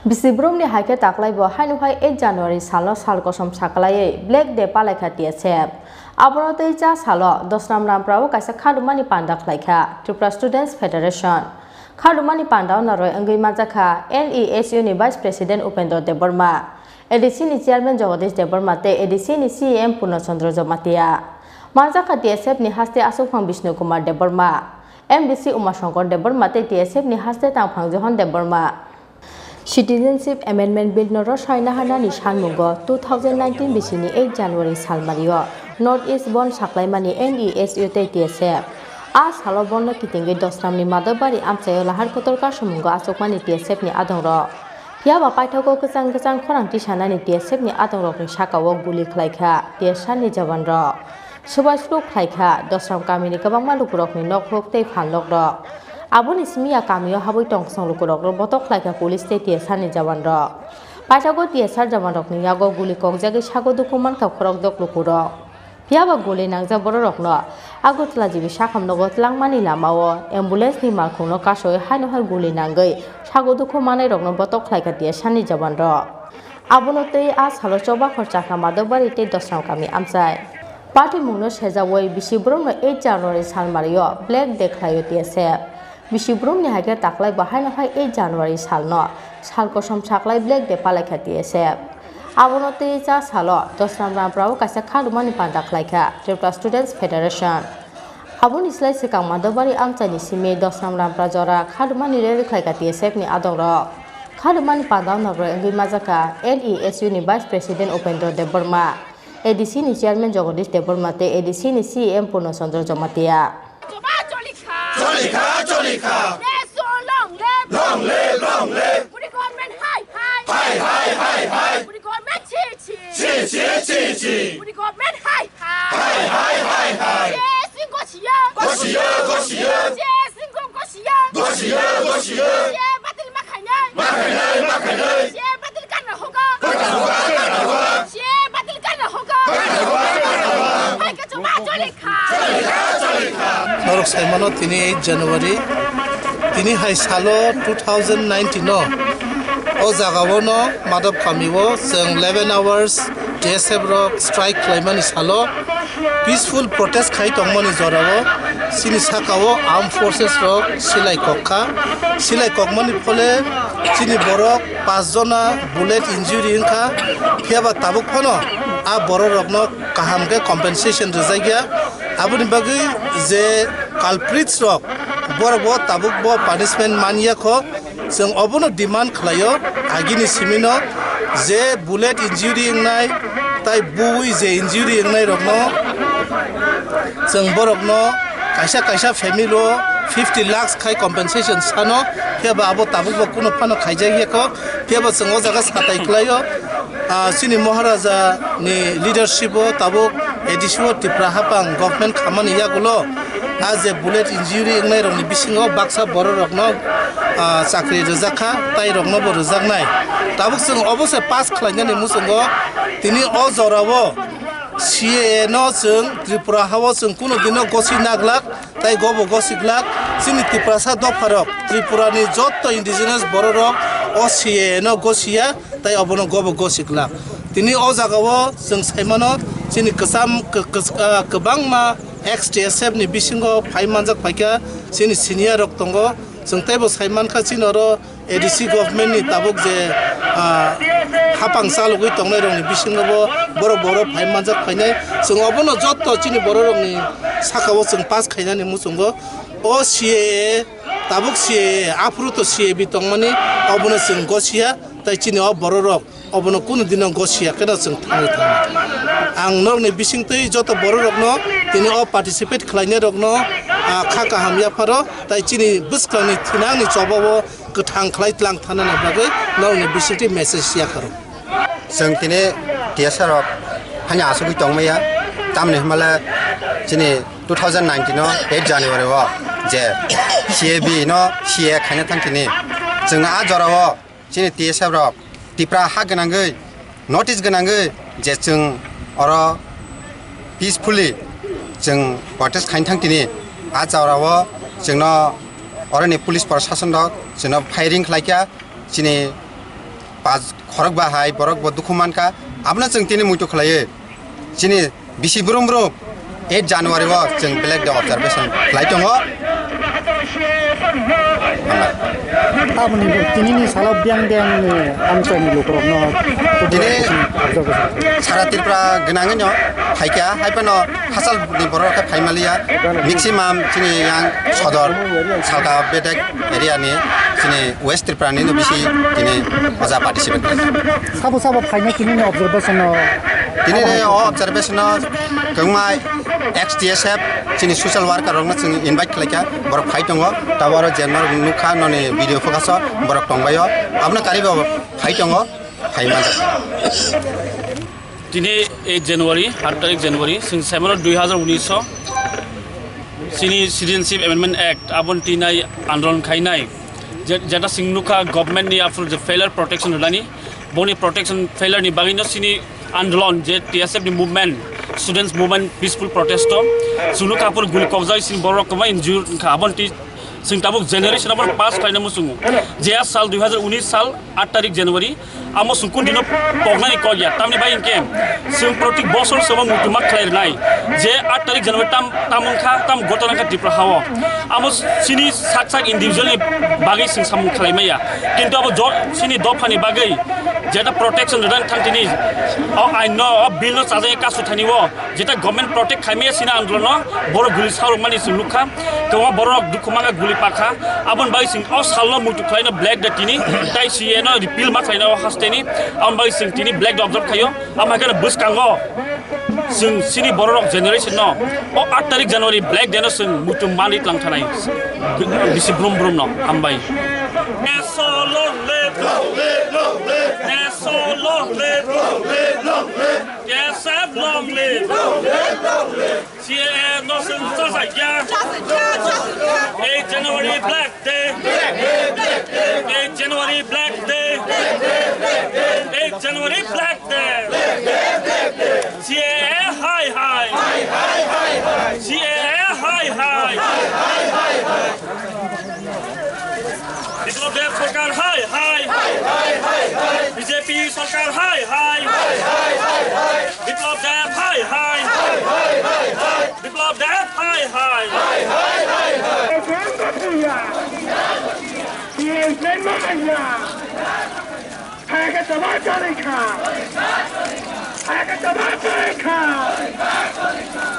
Bisi Brumni Haikhe Taklaibo Haino 8 Janauary Salno Sal Kosom Saklaiye Black Day Palaikha TSF Abonotei cha Salo Dosram Ramprao Kaisa Khadumani Panda Palaikha TRIPURA Students Federation Khadumani Panda Naroi Angui Majaka NESU ni Vice President Upendra Deborma EDC ni Chairman Jagadish Deborma te EDC ni CM Purnachandra Jomatia Majaka TSF ni Haste Asukphang Vishnu Kumar Deborma MBC Umashankar Deborma te TSF ni Haste Tangphang Johan Deborma Citizenship Amendment Bill Noro China Hana Nishan Mungo 2019 Bisini 8 January Salmario Northeast Bon Saklaimani NESU TSF As Halobon Kitingi Dosram ni Madabari Amsayo Lahar Kotor Kashumungo Asokmani TSF ni Adongro Piaba Paitoko Kazang KHORANG Tishana ni TSF ni Adongro ni Shakawo Guli Klaika TSF ni Javanro Subaslu Klaika Dosram Kamini Kabang Malukurok ni Nokhok Te Phanlokro Abun ismiya kamiyo haboi tongsong lukurok botok laika police state TSF ni jawanro paitago TSF jawanrok ni yago guli kokjagi sago dukuman kapkhorok dok lukurok piaba guli nangja bororok no agutla jibi sakhamnogo tlangmani lamao ambulance ni malkhungno kasoi haino hal guli nangai sago dukumanai rokno botok laika TSF ni jawanro abunotei a salo choba khorchakha madobari te dosram kami amsai party mungno sejawoi Bisi Brumni 8 January salmario black day khlayo TSF Bisi Brumni Haikhe Taklaibo Haino 8 January Salno Sal Kosom Saklai Black Day Palaikha TSF Abonotei cha Salo Dosram Ramprao Kaisa Khadumani Panda Palaikha TRIPURA Students Federation Abun Islai Sikang Madobari Amchani Sime Dosram Rampra Jora Khadumani Reli Khlaika TSF ni Adongro Khadumani Panda Naroi Angui Majaka NESU ni Vice President Upendra Deborma EDC ni Chairman Jagadish Deborma te EDC ni CM Purnachandra Jomatia Cholika. Yes, so long live. Would the government high. Would the government chi. Would the government high. Yes, in Gosia. Yes, in Gosia. Yeah, battle Makanai. Yeah, battle Kanahoga. Yeah, battle Kanahoga. Haikhe Cholika. Norok Saimano tini 8 January tini hai salo 2019 no o jagao no madop kamiwo jeng 11 hours TSF rok strike klaimani salo peaceful protest khai tongmani jorao sini sakao armed forces rok silai kokmani phole sini borok 5 jona bullet injury inka phiaba tabuk phono a borok rokno kahamke compensation rijaiya abuni bagi je culprits rok borbo tabuk bo punishment mania kho jeng obono demand khlayo agini simino je bullet injury ngai tai bui je injury ngai rokno jeng borokno kaisa family ro 50 lakhs khai compensation sano pheba abo tabuk bo kuno phano khaijai ko pheba jeng o jaga satai khlayo sini maharaja ni leadership o tabuk edisho TRIPURA hapang government khamani yagulo as a bullet injury ngai rok ni bisingo baksa borok no chakri rojaka tai rok no borojak nai tabuk sing obose pass khlainani musungo tini o jorabo CA no sing TRIPURA hawo sing kuno dino gosi naglak tai gobo gosiklak sini TRIPURA sa dofarok TRIPURA ni jotto indigenous borok o CA no gosia tai obono gobo gosiklak tini o jagao sing saimano sini Kosom kebangma ex-TSF ni bisingo paimanjak paika sini senior rok tongo jengtaibo saiman kha sinoro EDC government ni tabuk je hapang salugui tongnai rok ni bisingo bo boro paimanjak painai jeng obono jotto chini borok rok ni sakao jeng pass khainani musungo o CA tabuk CA afruto CA bi tongmani obono jeng gosia tai chini o borok rok obono kuno dino gosia kena jeng thang ang nok ni bisingtei joto borok no tini o participate khlaine rok no khaka hamya pharo tai chini busklani thinang ni chobawo kathang khlai tlang thanana bagoi nok ni bisingti message ya kharo jeng tini TSF rok hanya asugui tongmaya tamne mala chini 2019 no 8 January wo je CAB no CA khaina thangtini jeng a jorao chini TSF rok TRIPURA ha ganangai notice ganangai je jeng oro peacefully jeng protest khain thangtini a jawrawo jengno orani police protection rok jengno firing khlaika chini pas khorok ba hai borok bo dukuman ka abna jeng tini muitu khlaye chini bisi brum brum 8 January wa jeng black day observation khlai tongo abni tini ni sala biang deng ni amchai ni lokrok no tini sara Tripura gnangin no haikha haipano hasal ni borok ka phaimalia maximum chini yang sodor salka bedek area ni chini west Tripura ni no bisi tini oja participate sabo phaina tini ni observation no tini observation no kangmai TSF chini social worker rong na chini invite khlaika borok phai tongo tabaro jenmar nukha noni video focus borok tongbayo abna karibo phai tongo phai ma tini 8 January 8 January sing 2019 sini Citizenship Amendment Act abon tinai andolon khainai jeta sing nukha government ni after the failure protection rani boni protection failure ni bagino sini andolon je TSF ni movement students movement peaceful protest sunu kapur guli kobjai sin borok kama injur abon ti sing tabuk generation abon pass khaina musungu je साल 2019 साल 8 तारिख January amo sungkun dino pognani ko ya tamni bai inke sing protik bosor sebang mutumak khlair nai je 8 तारिख January tamung kha tam gotona ka Tripura hawo amo sini sak individual ni bagai sing samu khlai maya kintu abo sini dofani bagai jeta protection ran thantini I know bill no chaje ka suthani wo jeta government protect khaime sina andolon boro guli saru mani sulukha to boro dukhmaga guli pakha abon bai sing o salno mutu khlaina black da tini tai siena repeal ma khlaina hasteni am bai sing tini black observe khayo amagana bus kango sing sini borok generation no o 8 tarik January black day no sing mutu mani tlang thanai bisi brum no ambai so long live so long live yes long live yeah no sing so ya 8 January black day 8 January black day 8 January black day yeah hi yeah hi Biplab Sarkar hi BJP Sarkar hi Biplab hi Biplab hi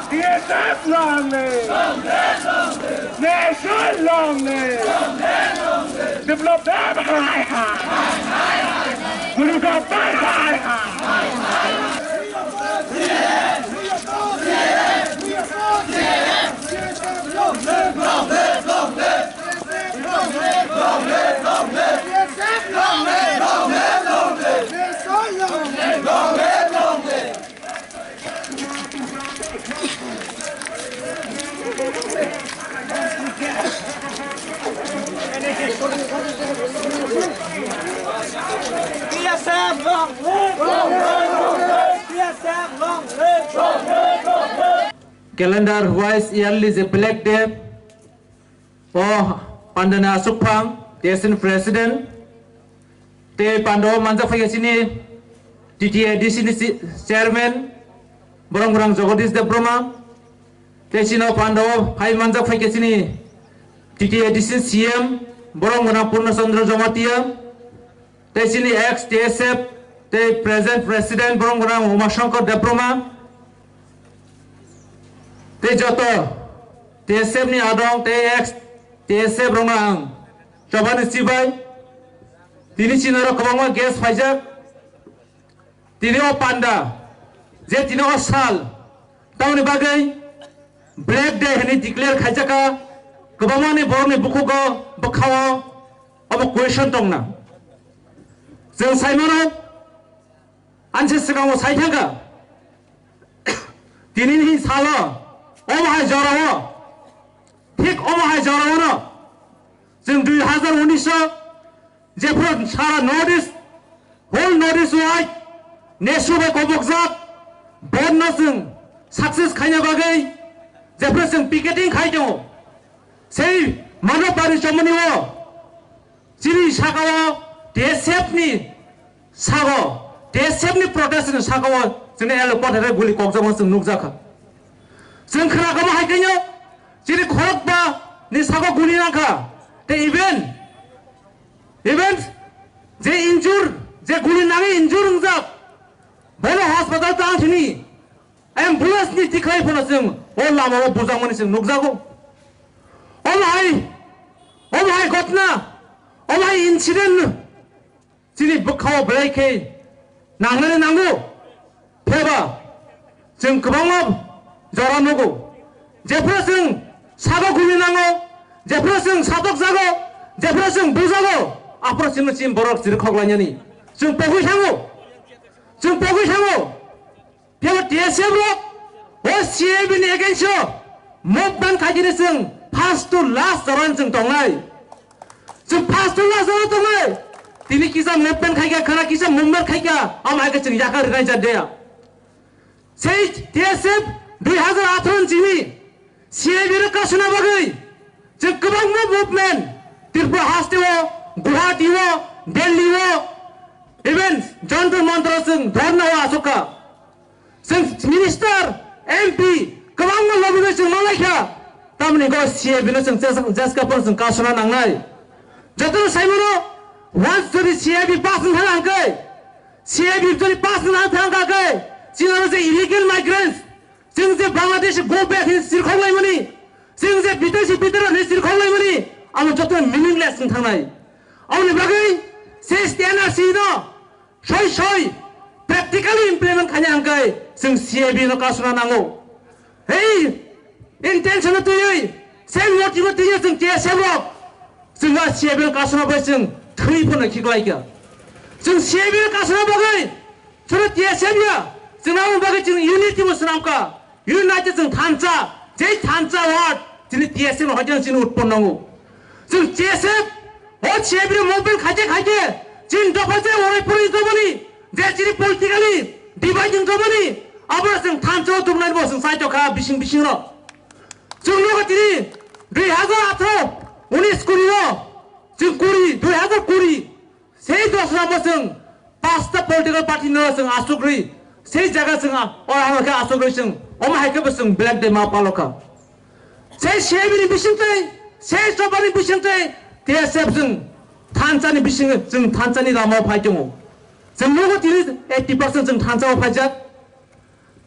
TSF long live! Nation long live! Develop them high! We've got that high! TSF long live! TSF long live! Calendar wise yearly is a black day. Oh, Pandana Supang, TSN President. Te Pando Manza Fagasini, TTA DC Chairman, Borong Jogodish de Bruma. Te Chino Pando, Hai Manza Fagasini, TTA DC CM, Borong Purna Sandra Jomatia. Te Chini ex TSF, te present President Borong Umashankar de Bruma. Te Joto, TSF ni Adong, te ex TSF Bromang, Choban Sibai. Tini Chinaro Kabangwa gas Fajak Tini o Panda Je Tini o Sal Tauni Bagai Black Day Hani declare Khajaka Kabamani Borni Bukugo Bakawa Aba question Tongna Zeng Saimano Anse Sagawa Saitanga Tini Hi Sala Oma Hai Jarawa Tik Oma Hai Jarawa Zeng 2019 Jefferson Sara notice, whole notice white, Neshu by Kobokzak, Bon Nothing, success Kanya Bagay, Jefferson picketing Haino, say Manopari Chomani, Chili Shakawa, TSF me, 사고 TSF니 프로테스트는 사고와 저는 엘로퍼트를 굴리 꼭잡아서 눅자카 전 그나가면 할게요 지리 코락바 니 사고 굴리나카 대 이벤트 제 인줄 제 굴리나게 인줄 응작 보러 호스피탈 땅치니 앰뷸런스니 티카이포나승 올라마고 부장문이승 눅자고 오마이 걷나 오마이 인치렌 지리 북하오 블레이케 낭나네 낭구 페바 지금 그방업 저라누구 제프라승 사고 굴리나고 제프라승 사독사고 제프라승 부사고 앞으로 지금 보러 지르커글라냐니 지금 보고 향후 페바 TSF로 오 CAB니 에겐쇼 못반 가지르승 파스투 라스 저런승 동아이 지금 파스투 라스 저런 동아이 तिनी किसा movement खाइगा खाना किसा movement खाइगा हम आगे चंग जाकर रगाई जादेया सेई TSF 2018 चिनी CAB रे कासुना बगै जे गोबां मुवमेंट त्रिपुरा हास्टेव गुवाहाटीव दिल्लीव इभेन जन्तर मन्त्रजों धरना आसका जों मिनिस्टार MP गोबां लबिनो जों मालायखा तामनि गो CAB नो जों जासकाफोर जों कासुना नांनाय जतन साइमनो Once to the CIB passing Hankay, CIB to the passing Hankay, since the illegal migrants, since the Bangladesh go back in Sirkholai money, since the Peter and his Sirkholai money, I'm just meaningless in Tanai. On the Bagay, says the NRC no, Shoy, practically implement Kanyankai, since CIB no Kasunango. Hey, intention to you, same what you were doing, TSF, since CIB Kasunabation. 트리푸라 기글라이야 지금 CAB를 가서나 먹어요 저는 TSF이야 지금 나오는 bagay 지금 유니티 무스남까 유나이티드 지금 단자 제 단자 와 지금 TSF 화장 지금 우트본나고 지금 TSF CAB를 모빌 가게 지금 더번째 오래프로 있어보니 제 지금 폴리티컬리 디바이딩 거보니 아버라 지금 단자 두분하니 무슨 사이토카 비싱비싱으로 지금 누가 지금 리하자 앞으로 우리 스쿨이요 지금 꾸리 2000 세이 도스나 버승 파스타 폴리티컬 파티 너승 아수그리 세이 자가승 어하가 아수그리승 오마 하이케 버승 블랙데 마팔로카 세이 셰비니 비싱테 세이 소바니 비싱테 TSF승 탄자니 비싱 증 탄자니 라마 파이경오 증 누구 디리 80% 증 탄자오 파자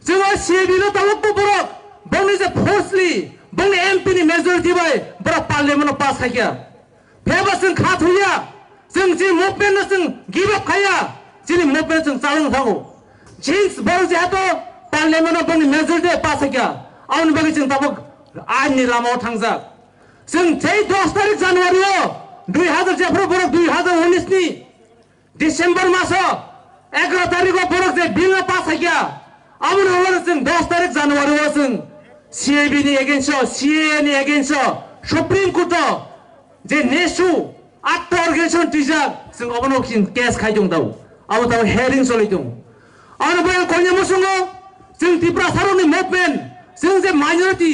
증 셰비노 탈락보보록 봉리제 포슬리 봉리 MP니 메조리티 바이 브라 팔레모노 파스 하이야 배버슨 카투야 승지 못변는 승 기법 가야 지니 못변 승 싸우는 하고 진스 버르지 하도 빨래면은 봉이 메줄대 빠삭이야 아우는 bagay 승 답은 아니 라모 탕사 승 제이 도스타리 자누아리요 2000 2019니 디셈버 마서 11 तारिखको बोरक चाहिँ बिलमा पास क्या आउनु होला चाहिँ 10 तारिख जनवरी चाहिँ CAB नि against CA नि against supreme court जे नेसु आठ अर्गनाइजेसन टिजा जों अबनो केस खाइदों दाउ अब दाउ हेरिं सलिदों आरो बे कोन्या मसुङो जों त्रिपुरा सारनि मुभमेन्ट जों जे माइनरिटी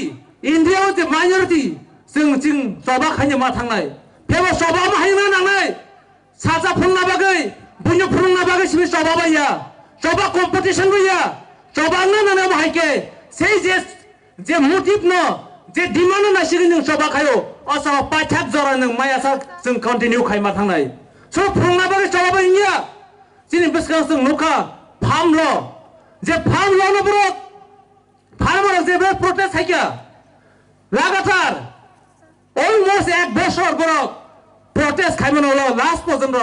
इन्डियायाव जे माइनरिटी जों सभा खाइनो मा थांनाय फेबो सभा मा हाइनो नांनाय साजा फुंना बागै बुन्यो फुंना बागै सिबि सभा बाया सभा कम्पिटिसन गया सभा ननाना हाइके सेइ जे मोटिभ न जे डिमान्ड ना सिगि जों सभा खायो असा पाथाब जरा नों मायासा जों कन्टिन्यू खाइमा थांनाय स फुंना बागै सभा बाया जिनि बसका जों नुखा फार्मल जे फार्मल न ब्रो फार्मर जे बे प्रोटेस्ट हाइका लागातार अलमोस्ट एक बছর ब्रो प्रोटेस्ट खाइमन होला लास्ट पर्यन्त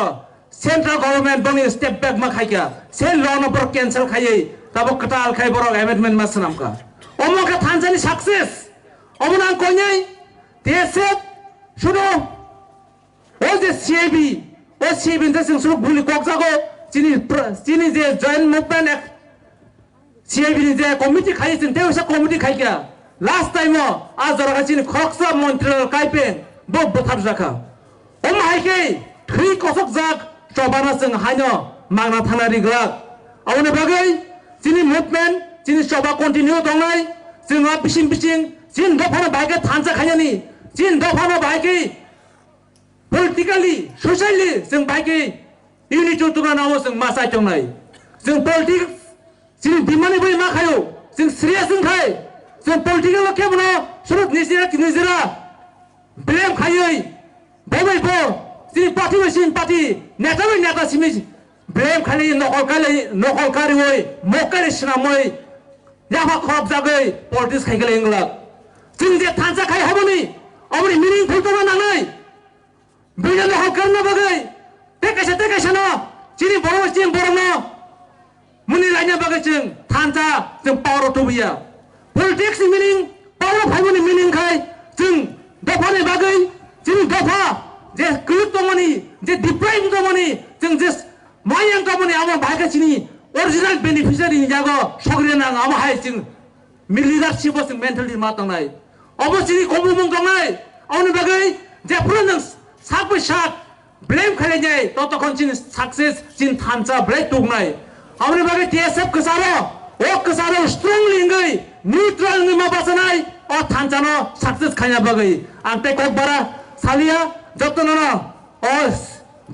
सेन्ट्रल गभर्नमेन्ट बनि स्टेप ब्याक मा खाइका से ल न ब्रो क्यान्सल खाइ तब कटाल खाइ ब्रो एमेन्डमेन्ट मा सनामका अमका थान्सानि सक्सेस अमना कोन्याइ TSF सुनो ओ जे CAB ओ CAB जे जों सुरु बुलि कक्साको चिनि जे जॉइन्ट मुभमेन्ट CAB नि जे कमिटी खाइ छिन तेउसा कमिटी खाइका लास्ट टाइम आज जरा चिनि खक्सा मन्त्री काइपेन बो बथाब जाखा ओम हाइके थ्री कसक जाक सबाना जों हाइनो मांगना थानारि ग्राक आउने बागै चिनि मुभमेन्ट चिनि सभा कन्टिन्यू दंनाय जोंहा बिसिं जिन दफाना बाइके थान्सा खाइनि जिन दफाना बाइके पोलिटिकली सोशली जों बाइके इउनिटि तुगा नाव जों मासाय चंनाय जों पलिटिक्स जों दिमानि बै मा खायो जों सिरियास जों थाय जों पलिटिकल केबनो सुरत निजिरा ब्लेम खायै बबाय बो जों पार्टी बासिन पार्टी नेता बै नेता सिमि ब्लेम खालि नकल कारि वय मकारि सिनामै याफा खब जागै पलिटिक्स खायगले इंला जों जे थांजा खाय हाबनि अबनि मिनिंफुल तो नांनाय बिनो नकल करना बगै टेकेसे न चिनि बरनो मुनि लाइना बगै जों थांजा जों पावर तो बिया पलिटिक्स मिनिं पावर फाइबनि मिनिं खाय जों दफानि बगै जों दफा जे क्लिप दमनि जे डिप्राइम दमनि जों जे मायं दमनि आमा भाइका चिनि ओरिजिनल बेनिफिशियारि जागो सगरे नां आमा हाय जों लिडारशिप जों मेन्टेलिटी मा दंनाय अबसिनि कमलमं दंनाय आउनि बगै जे फुरन साब सात ब्लेम खालायनाय ततखन चिन सक्सेस चिन थांजा ब्रेक दंनाय आउनि बगै TSF कसारो स्ट्रंगली इंगै न्यूट्रल नि मा बासनाय अ थांजानो सक्सेस खायना बगै आं ते कोकबरा सालिया जतन न अ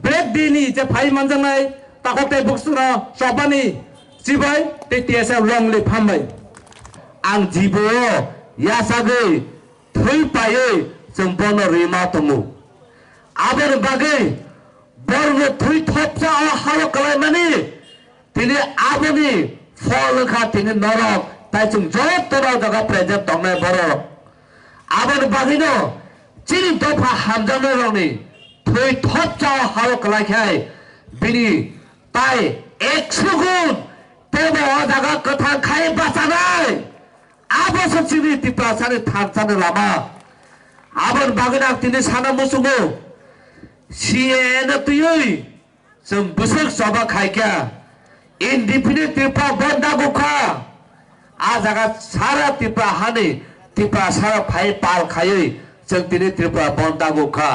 ब्रेक दिनि जे फाइ मानजनाय ताखते बुक्सना सबानि सिबाय ते TSF लंगले फामबाय आं जिबो यासागै थै पायै जों बन रिमा तमु आबर बागै बरनो थै थपसा अ हाल कलायमानि तिनि आबनि फल खा तिनि नरक ताइ जों जब तराव जगा प्रेजेंट दंनाय बर आबर बागैनो चिनि दफा हामजानो रंनि थै थपसा अ हाल कलायखाय बिनि ताइ 100 गुण तेबो अ जगा कथा खाय बासानाय आबस चिनि तिप्रासानि थांजानो लामा आबर बागैना तिनि साना मुसुगो CN तुयै जों बोसोर सभा खायख्या इनडिफिनिट त्रिपुरा बन्दा गुखा आ जागा सारा त्रिपुरा हानि त्रिपुरा सारा फाइ पाल खायै जों तिनि त्रिपुरा बन्दा गुखा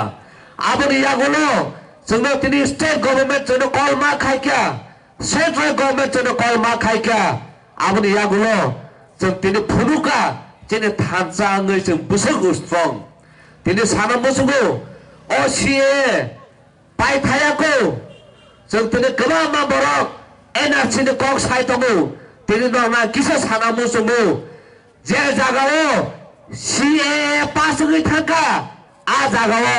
आबनि यागुलो जोंनो तिनि स्टेट गभर्नमेंट जोंनो कल मा खायख्या सेंट्रल गभर्नमेंट जोंनो कल मा खायख्या आबनि यागुलो जों तिनि फुनुका तिनि थांजा आङै जों बोसोर गुस्ट्रं तिनि साना मुसुगो OCA पाइथायाको जों तिनि गोबां माबरक NRC नि कक साइतमु तिनि नना किसा साना मुसुमु जे जागाओ CA पासगै थांका आ जागाओ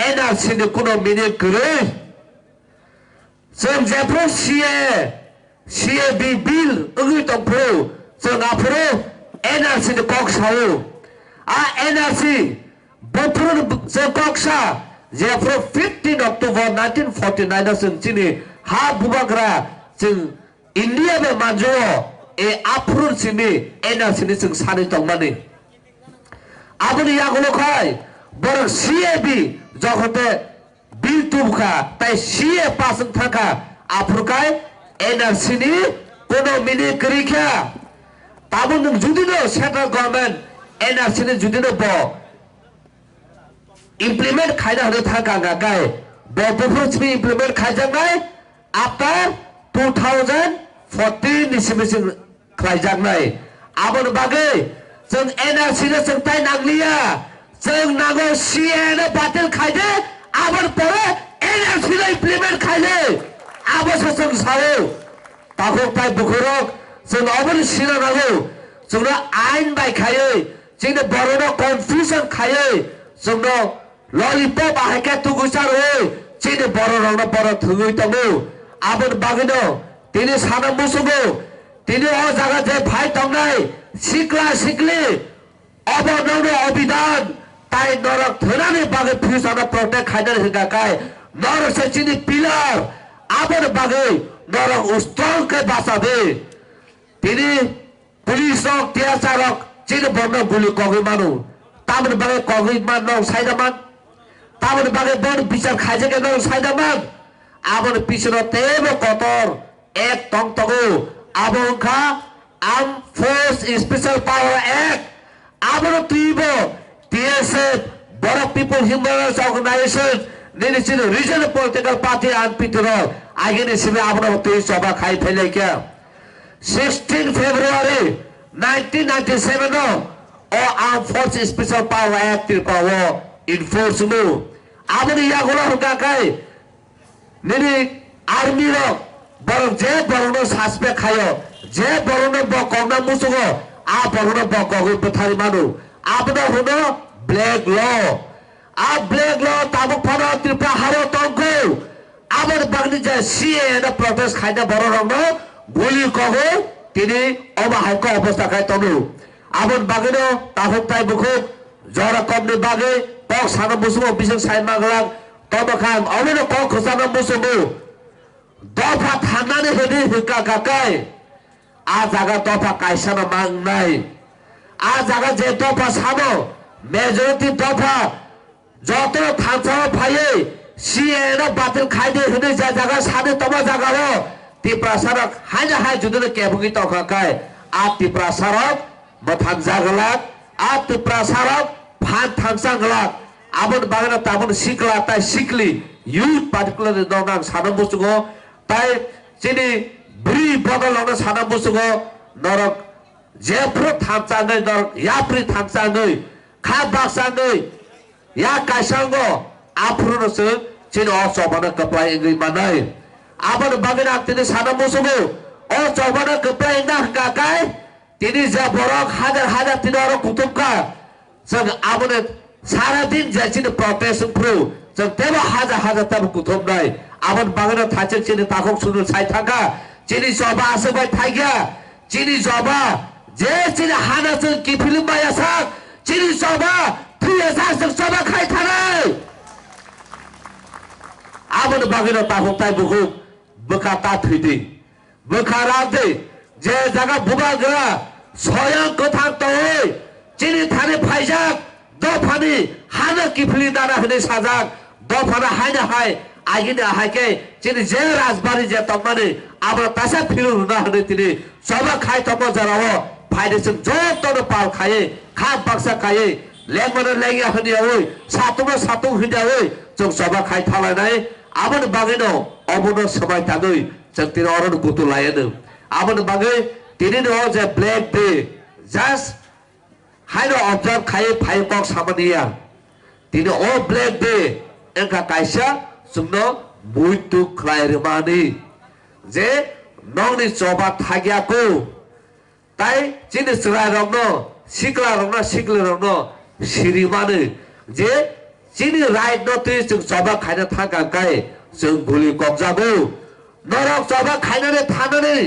NRC नि कुनो मिनिं गरै जों जेफ्रो CAB बिल ओगै दंफो जों आफरो NRC नि कक साउ आ NRC बफुर जों ककसा जेफ्रो 15 अक्टोबर 1949 जों चिनि हा बुबाग्रा जों इंडिया में मानजो ए आफुर सिनि NRC नि जों सानै दंमानि आबनि यागुलखाय बर CAB जखते बिल तुबखा ताइ CA पासन थाका आफुरखाय NRC नि कोनो मिनि करिखा ताबो नों जुदिनो सेंट्रल गभर्नमेंट NRC नि जुदिनो ब implement खायना होनो थाका गाय बफोर सिमि implement खायजानाय आफ्टर 2014 निसिमसिम खायजानाय आबन बागै जों NRC ने जों ताइ नांलिया जों नागो CA ने बातिल खायदे आबन परे NRC ने implement खायले आबस जों सावो ताखौ ताइ बुखुरक जों अबन सिना नागो जोंनो आइन बायखायै जोंनो बरनो कन्फ्यूजन खायै जोंनो लॉलीपॉप हाइके तुगुसार हो चिनि बरो रंना बरो थुगुइ तमु आबन बागैनो तिनि साना मुसुगो तिनि अ जागा जे भाइ तंनाय सिक्ला सिक्ली अबननो अभिधान ताइ नरक थनानि बागै फ्यूचर प्रोटेक्ट खाइदर हिगाकाय नरक से चिनि पिलर आबन बागै नरक उस्ट्रंग के बासाबे तिनि पुलिस रक त्याचारक चिनि बर्न गुली कगै मानु तामन बागै कगै मानु साइदामान ताबन बागै बन बिचार खाइजेके न साइदामान आबन पिछनो तेबो कतर एक तंग तगो आबनखा arm force special power act आबन तुइबो TSF Borok People Human Rights Organization निनिसिन रीजनल पॉलिटिकल पार्टी आन पितरो आगेनि सिबे आबन तुइ सभा खाइ फैलेके 16 February 1997 नो ओ arm force special power act तिरपावो enforce mu abani ya gola gakai nini army rok borok je borok suspect khayo je borok bokong musugo a borok bokong bethari manu abna hono black law a black law tabuk phara tripura haro tongko abar bagni je CA na protest khaina borok rok no guli kogo tini অবাহক অবস্থায় তনু আবন বাগেনো তাহক তাই বুকুক জরা কমনি বাগে cock সানা মুসুমো বিসং সাই মাগলাং তবখান অমেনো cock Khazana মুসুমো দফা থানানে হেদি হিকা কাকাই আ জায়গা দফা কাইসানা মাংনাই আ জায়গা যে দফা সানো মেজরিটি দফা যত থানসাও ফাইয়ে সিএ বাতিল খাইদে হেদি যা জায়গা সানে তমা জায়গাও Tripura Sarak hanya hai judul kebuki tokakai a Tripura Sarak mathan jagalak a Tripura Sarak phan thangsang galak abon bagana tabon sikla tai sikli youth particularly donang sanam busugo tai chini bri bodol ona sanam busugo norok jepro thamsang nei norok yapri thamsang nei kha baksang nei ya kaisango apruno se chini osobana kapai ingri manai আবার বাগের তিনি সানা মুসুগো ও চৌবানা কপ্লাই না কাকাই তিনি যে বড়ক হাজার হাজার তিনি আরো কুতুবকা जों आबोनो सारा दिन जायसिनो प्रटेस्ट प्रो जों तेबो हाजार हाजार ताबो कुथुमनाय आबोन बागना थाचे चिनि ताखौ सुनु साइ थाका चिनि जबा आसबाय थाइगा चिनि जबा जे चिनि हाना जों किफिलि बायासा चिनि जबा 3000 जों जबा खाइ थानाय आबोन बागना ताखौ ताइ बुखु बखाता थैदि बखारादे जे जागा बुबागरा स्वयं कथा तोय चिनि थाने फाइजाक दफानि हाना किफिलि दाना हने साजाक दफाना हायना हाय आगिना हायके चिनि जे राजबारी जे तमाने आबा तासा फिरु हुना हने तिनि सबा खाय तम जराव फाइदेसन जतन पाल खाये खा बक्सा खाये लेमन लेगिया हने ओय सातुमा सातु हिदा ओय जों सबा खाय थालायनाय आबन बागैनो अबनो सबाय थागै जों तिनि अरन गुतु लायनो आबन बागै तिनि न जे black day just Haino observe kaya pay kok samania. Tino all black day. Engka kaisa sungno muito klairmani. Je nong ni coba thagya ko. Tai chini serai rongno sikla rongno sirimani. Je chini right no tri sung coba kaina thangka kai sung guli kok jago. Norok coba kaina ne thanani.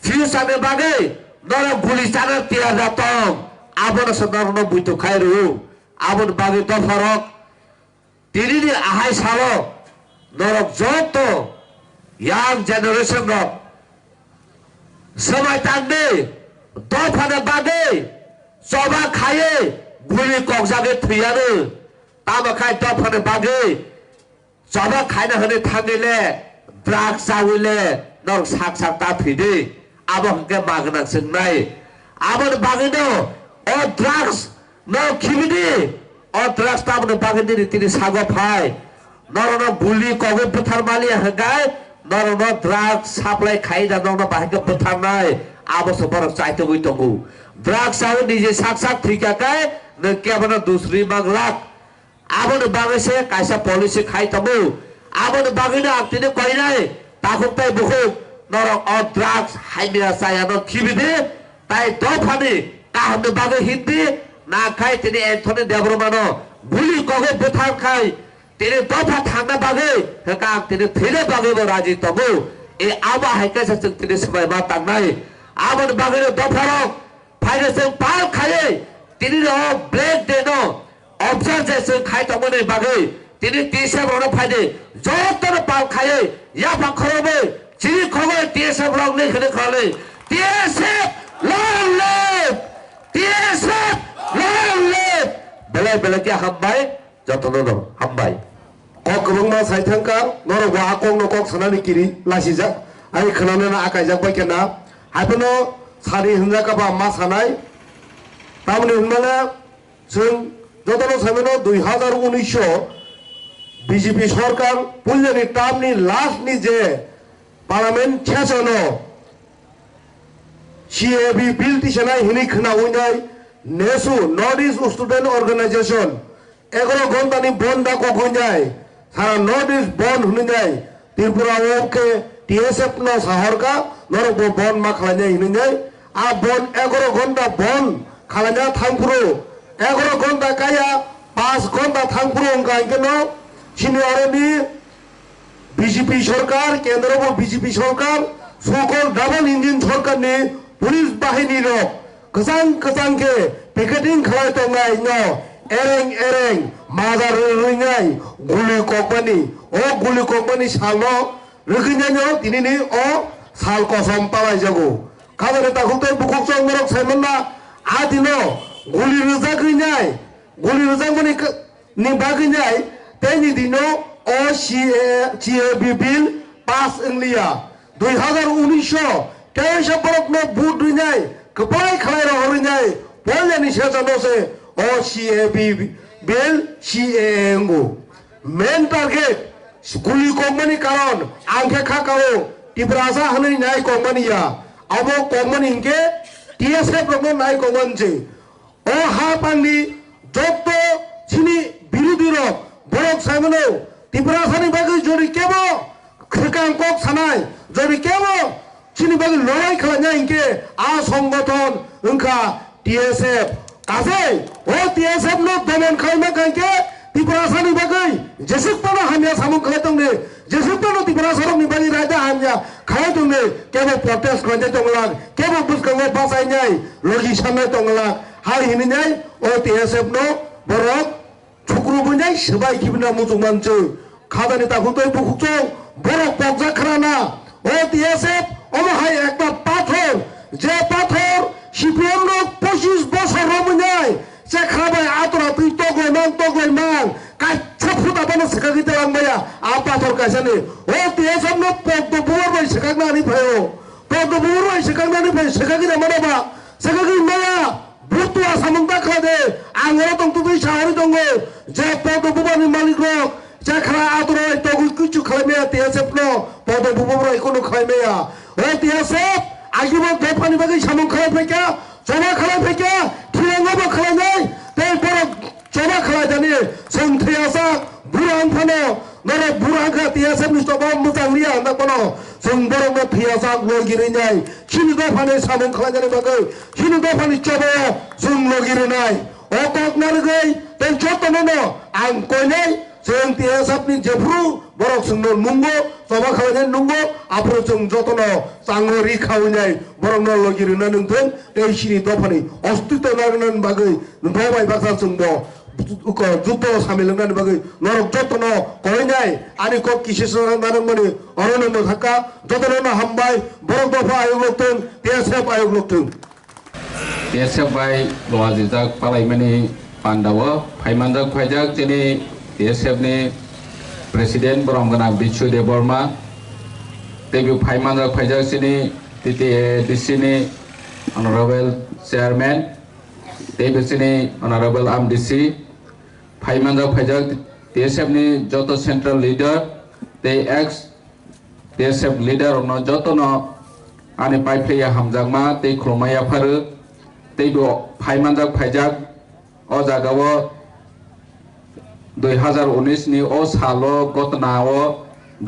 Fuse ane bagai norok guli sana tiada datang. आबन सदरनो बुइतो खाइरु आबन बागे दफरक तिरिनि आहाय सालो नरक जतो यां generation रक समय तांदे दफाने बागे सबा खाये गुलि कगजागे थैयानो ताबखाय दफाने बागे सबा खायना हने थांगेले ड्राग जाविले नरक साक साक ता थैदे आबहके मागना सोंनाय आबन बागेनो or drugs no kimini or drugs tabno bagini tini sago phai no guli kogo puthar mali hagai no drugs supply khai da no bahike puthar nai aboso borak chaite goi tongu drugs aw nije sak sak thika kai ne kebana dusri maglak abon bagese kaisa policy khai tamu abon bagina tini koinai takuktai bukhu no or drugs haimira sayano kimini tai dofani kahme bagai hindi na khai tini Anthony Debromano guli koge buthar khai tini dofa thangna bagai heka tini thile bagai bo raji tabu e aba haike sa tini samay ma tangnai aban bagai dofa rok phaide se pal khai tini ro black day no observe se khai tabu ne bagai tini TSF ro phaide jotor pal khai ya bakhrobe chiri khoge TSF rok ne khane khale TSF long live TSF long live bela kia hambai jotono no hambai KOKBOROK ma saithangka noro wa akong no kok sanani kiri lasija ai khanana na akaijak bai kena haibano sari hinja ka ba ma sanai tamni hunmala जों jotono sameno 2019 BJP সরকার পুলনি Tamni last নি যে parliament ছেছনো CAB bill tishanai hini khna uinai nesu North East Student Organization egoro gondani bonda ko gunjai sara North East bond hunjai Tripura के TSF no शहर का नर वो बन मा खालाnya ini nyai a bon 11 घंटा बन खालाnya थांपुरो 11 घंटा kaya 5 घंटा थांपुरो उनका इनके नो CHINI बीजेपी सरकार केंद्र वो बीजेपी सरकार सुकोल डबल इंजिन सरकार ने पुलिस बाहिनी रो कसang के पिकेटिंग खलाय तो ngai no ereng mazar ringai guli kokbani o guli kokbani salno rikhinya no tinini o sal kosom palai jago kadare ta khutoi bukuk chong morok saimonna adino guli rizak ringai guli rizak mani ni baginyai teni dino o CHINI bill pass India 2019 KOKBOROK no boot ringai kepai khalai ro ringai polya ni sejano se o CHINI bill CHINI main target guli kongmani karon angke khakao tibrasa hanai nai kongmani ya abo kongmani inke TSF ro nai kongmanje o ha pangni jotto CHINI birudhi ro borok saimano tibrasa ni bagi jori kebo khakang kok sanai jori kebo CHINI bagi lorai khalanya inke a songgothon unka TSF kasai o TSF no domen khalma kanke Tripura नि बागै जेसेबानो हामिया सामु खाय दंने जेसेबानो त्रिपुरा सरक नि बागै राजा हामिया खाय दंने केबो protest खाय दंला केबो बुसखंगे बासायनाय लगी साननाय दंला हाय हिनिनाय ओ TSF नो बरक छुक्रु बुनाय सबाय किबना मुजुमानजो खादानि ताखुतै बुखुचो बरक पगजा खराना ओ TSF ओम हाय एकटा पाथर जे पाथर CPM नो 25 বছর রমনাय से खाबाय आतरा तुई तगलाय मान काच्छा फुदाबानो सेकागिते लांबाया आ पाथर कायसानि ओ TSF नो पद्म बुरबाय सेकागनानि फायो पद्म बुरबाय सेकागनानि फाय सेकागिना मानाबा सेकागि माया बुतुआ सामंता खादे आंगरा दं तुई साहरि दंगो जे पद्म बुबानि मालिक रक जे खरा आतरा तगु किछु खालायमेया TSF नो पद्म बुरबाय कोनो खालायमेया ओ TSF आगिबो देफानि बागै सामं खालायफैका जमा खालायफैका थिरांगाबो खालायनाय ते बरक जमा खालायदानि जों थैयासा बुरां फानो नरे बुरांखा TSF नि स्टबा मोजां लिया होनना कोनो जों बरक थैयासा लगिरिनाय CHINI दफानि सामं खालायनानै बागै CHINI दफानि चबो जों लगिरिनाय ओ ककनारगै ते जतनो आं कोयनाय जों TSF नि जेफ्रु बरक जोंनो नुंगो जमा खालायनाय नुंगो आफ्रो जों जतनो Janauary खावनाय बरक न लगिरिना नोंथों ते CHINI दफानि अस्तित्व नागनान बागै नोंथांबाय बाथ्रा जोंबो उको जुतो सामिलनान बागै नरक जतनो कोयनाय आनि को किसिसना नारंमनि अरननो थाका जतनो हामबाय बरक दफा आयोग लोकथों TSF आयोग लोकथों TSF बाय लवाजिजाक पालाइमानि पान्दावो फाइमानजाक फाइजाक CHINI TSF नि प्रेसिडेंट बरमगना बिचु देबर्मा तेबि फाइमानजाक फाइजाक CHINI TTADC नि ऑनरेबल चेयरमैन तेबि CHINI ऑनरेबल AMDC फाइमानजाक फाइजाक TSF नि जतो सेंट्रल लीडर ते एक्स TSF लीडर न जतो न आनि पाइफ्लेया हामजाकमा ते ख्रमाया फारो तेबि फाइमानजाक फाइजाक अ जागावो 2019 नि ओ सालो गतनाओ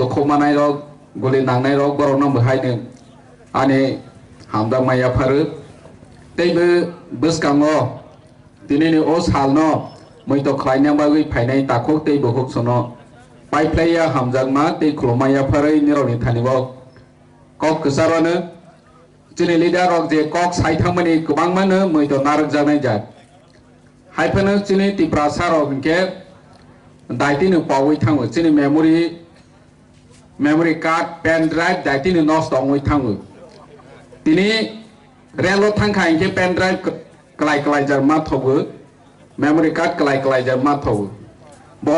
दखमानाय रक गलि नांनाय रक बरनो बहायनो आनि हामदा माया फारो तेबो बसकांगो दिनैनि ओ सालनो मैतो खायना बागै फायनाय ताखौ तेबो हकसनो पाइप्लाया हामजागमा ते खलमाया फारै निरनि थानिबो कक कसारनो CHINI लिडार रक जे कक साइथामनि गोबां मानो मैतो नारक जानाय जा हायफनो CHINI त्रिपुरा सारक के दाइटिनो पावै थाङो CHINI memory card pen drive दाइटिनो नस्ट दङै थाङो दिनै रेलो थांखा इनके पेन ड्राइव क्लाय जार माथौबो मेमोरी कार्ड क्लाय जार माथौबो ब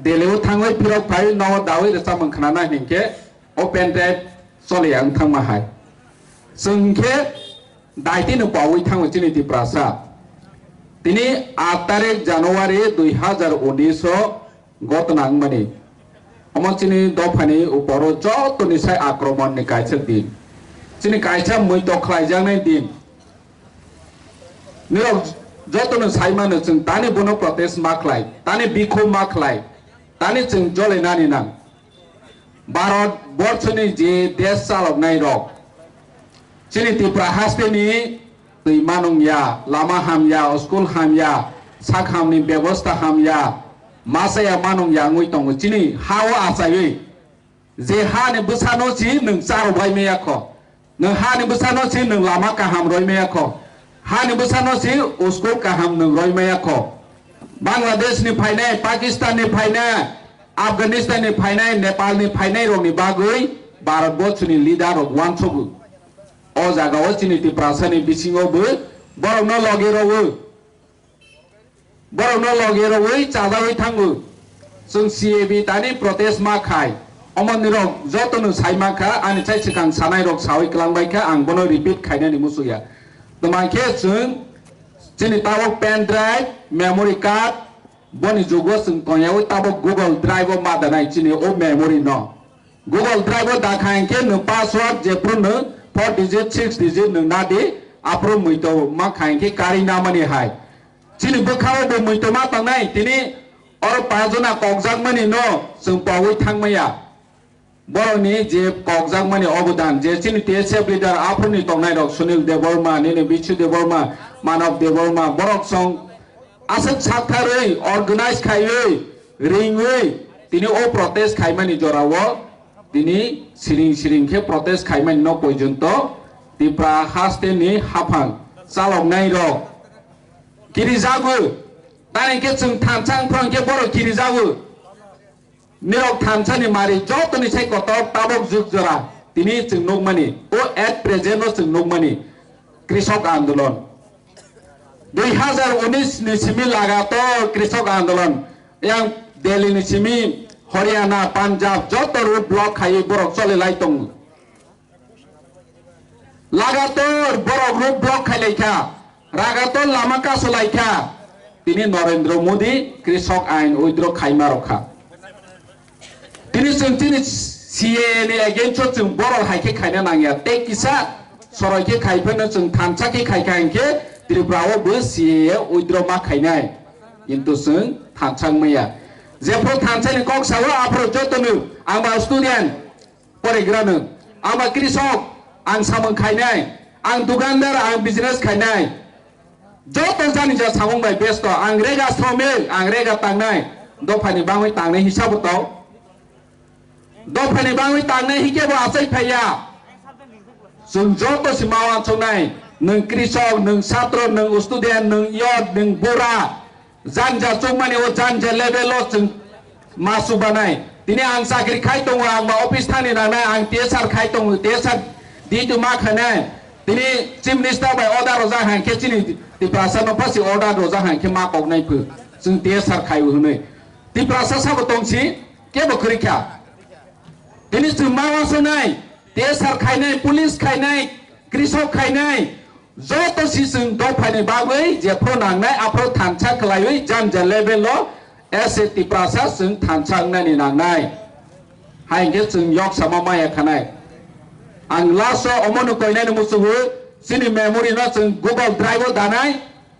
देलेव थाङै फिरक फाय न दावै रसा मंखनाना इनके ओ पेन ड्राइव सलियां थांमा हाय जोंके दाइटिनो पावै थाङो CHINI त्रिपुरा सा दिनै 8 तारिख জানুয়ারি 2019 गतनांगमानि अमचिनि दफानि उपरो जतनिसाय आक्रमणनि कायसा दिन CHINI कायसा मैतो खालायजानाय दिन निरक जतनो साइमानो जों तानि बनो प्रोटेस्ट माखलाय तानि बिखौ माखलाय तानि जों जलायनानि नां भारत बर्षनि जे देश चालकनाय रक चिनि त्रिपुरा हास्टेनि दैमा नंया लामा हामया स्कुल हामया साखामनि व्यवस्था हामया मासाया मानंया ngui tongo chini hawa asai je ha ni busano chi nung charo bai me yakho nung ha ni busano chi nung lama kaham roi me yakho ha ni busano chi uskul kaham nung roi me yakho Bangladesh ni phainai Pakistan ni phainai Afghanistan ni phainai Nepal ni phainai rok ni bagui Bharat Borsh ni leader rok wan chobu o jaga o chini Tripura ni bisingo bu borok no logero borok no logero oi chadawai thangu जों CAB दानि protest मा खाय अमनि रक जतनु साइमा खा आनि चाइ सिगां सानाय रक सावै क्लांबाय खा आं बनो रिपिट खायनानि मुसुया तमाखे जों जोंनि ताबक पेन ड्राइभ मेमोरि कार्ड बनि जुगो जों तयाव ताबक गुगल ड्राइभ मा दानाय चिनि ओ मेमोरि न गुगल ड्राइभ दाखायके न पासवर्ड जेफ्रुनो 4 डिजिट 6 डिजिट न नादि आप्रो मैतो मा खायके कारी नामनि हाय चिनि बखाव बो मैतो मा तांनाय तिनि और पाजना कगजाक मनि न जों पावै थांमाया बरनि जे कगजाक मनि अबदान जे चिनि TSF लिडार आफोरनि तंनाय रक सुनील देवबर्मा निने बिचु देवबर्मा मानव देवबर्मा बरक सं आसक साथारै अर्गानाइज खायै रिंयै तिनि ओ प्रोटेस्ट खायमानि जरावो तिनि सिरिं खे प्रोटेस्ट खायमानि न पर्यन्त त्रिपुरा हास्टेनि हाफां चालकनाय रक किरिजागु तानेके जों थानसां फ्रंके बर किरिजागु निरक थानसानि मारि जतनि साइ कतक ताबक जुग जरा तिनि जों नगमानि ओ एट प्रेजेन्ट जों नगमानि कृषक आंदोलन 2019 नि सिमि लागातार कृषक आंदोलन यां दिल्ली नि सिमि हरियाणा पान्जाब जतरु ब्लक खायै बरक चलिलाय दं लागातार बरक रु ब्लक खायलायखा रागातार लामा कासलायखा तिनि नरेंद्र मोदी कृषक आइन उद्र खायमा रखा तिनि जों तिनि CAA नि एगेन्स्ट जों बर हाइखे खायना नांगिया ते किसा सरयखे खायफोनो जों थानसाखे खायखायखे त्रिपुराव बो CAA उद्र मा खायनाय किन्तु जों थानसांमैया जेफ्रो थानसानि कक सावो आफ्रो जतनु आंबा स्टुडेन्ट फरायग्रानो आंबा कृषक आं सामोन खायनाय आं दुकानदार आं बिजनेस खायनाय जत जानि जा सामोन बाय बेस्ट आं रेगा श्रमिक आं रेगा तांनाय दफानि बाङै तांनाय हिसाब ताव दफानि बाङै तांनाय हिकेबो आसै फाया जों जत सिमावा चंनाय नों कृषक नों छात्र नों स्टुडेन्ट नों यथ नों बोरा जानजा चंमानि ओ जानजा लेभेल जों मासु बानाय दिनै आं साख्रि खाय दङ आं मा अफिस थानि नानाय आं TSR खाय दङ TSR दिदु मा खानाय दिनै चिफ मिनिस्टार बाय अर्डार रजा हांखे चिनि त्रिपुरा न फासि अर्डार रजा हांखे मा कगनायफो जों TSR खायबो होनै त्रिपुरा साबो दंसि केबो खरिखा दिनै जों मा वासनाय TSR खायनाय पुलिस खायनाय कृषक खायनाय जत सिसों दफानि बागै जेफ्रो नांनाय आफ्रो थानसा खलायै जानजा लेभेल एसे त्रिपुरा जों थानसांनानि नांनाय हायखे जों यक सामा माया खानाय आं लास्ट अमनु कयनानि मुसुबो सिनि मेमोरि न जों गुगल ड्राइभ दानाय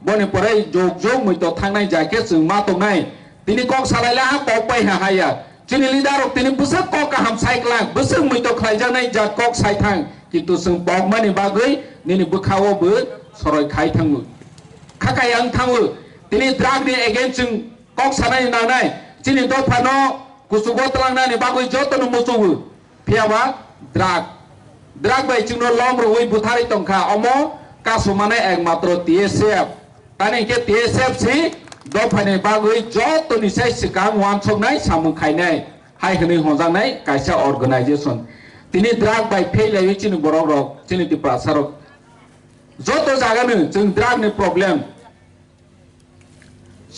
बनि परै जोग जोग मैतो थांनाय जाके जों मा तंनाय तिनि कक सालायला हा कक बाय हाया चिनि लिडार तिनि बुसा कक हाम साइक्ला बुसुं मैतो खायजानाय जा कक साइथां किन्तु जों बगमानि बागै निनि बुखावबो सरय खाय थाङो खाखाय आं थाङो तिनि ड्रागनि एगेन्स्ट जों कक सानाय नानाय चिनि दफानो कुसुगो तलांनानि बागै जतनो मुसुबो फियाबा ड्राग बाय जोंनो लम रवै बुथारै तंखा अमो कासुमाने एकमात्र TSF ताने के TSF सि दफानि बागै जतनि साइ सिगां वानसनाय सामु खायनाय हायखनै हजानाय कायसा अर्गानाइजेशन तिनि ड्राग बाय फेलायै चिनि बरक रक चिनि त्रिपुरा सरक जत जागानो जों ड्रागनि प्रब्लेम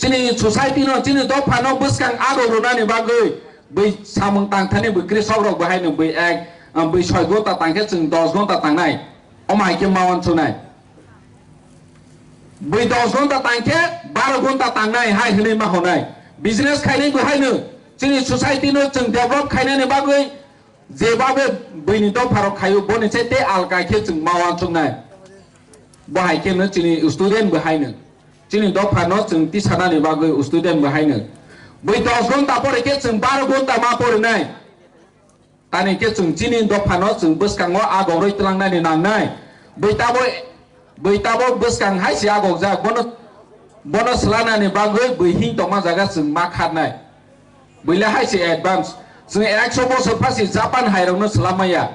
चिनि सोसाइटि न चिनि दफानो बुसकां आगो रुनानि बागै बै सामु तांथानि बक्रि सग्रक बाहायनो बै एक बै 6 घन्टा तांखे जों 10 घन्टा तांनाय अमायके मावन सुनाय बै 10 घन्टा तांखे 12 घन्टा तांनाय हाय हनै मा होनाय बिजनेस खायनाय बहायनो जोंनि सोसाइटि न जों डेभलप खायनायनि बागै जेबाबो बैनि दफाराव खायो बनिसे ते आलकाखे जों मावन सुनाय बहायके न जोंनि स्टुडेन्ट बहायनो जोंनि दफानो जों टिचारनि बागै स्टुडेन्ट बहायनो बै 10 घन्टा परेके जों 12 घन्टा मा परेनाय tani ke chung chini dofano chung buskango agong roi tlang nani nang nai beitabo buskang hai si agong ja bono selana ni bagoi beihing toma jaga chung makhat nai beila hai si advance chung 100 bosor pasi Japan hairong no selamaya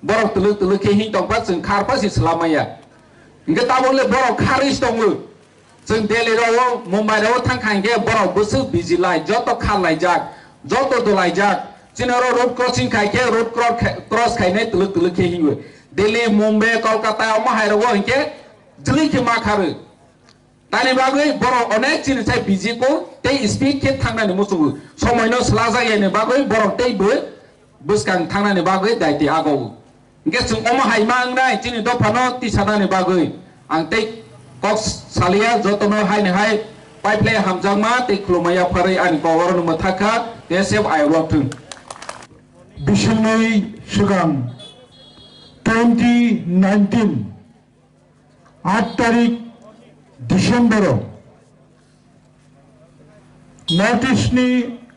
borok tuluk ke hing tong pa chung khar pasi selamaya ingke tabole borok kharis tongu chung Delhi ro Mumbai ro thangkhang ke borok busu busy lai joto khal lai jak joto dolai jak Chinaro road crossing khai ke road cross khai nei tuluk ke hingwe Delhi Mumbai Kolkata ma hairo ingke jli ke ma kharu tani bagoi borok onek chin sai busy ko tei speed ke thangna ni musugu somoino slaja ye ni bagoi borok tei buskang thangna ni bagoi daiti ago ingke chung oma haima ngai chini dofano ti sana ni bagoi ang tei kok salia jotono hai ni hai pipeline hamjangma tei klumaya pharai ani kogoron mathaka TSF I work to Bishinai Shigam 2019 8 तारीख December Northeast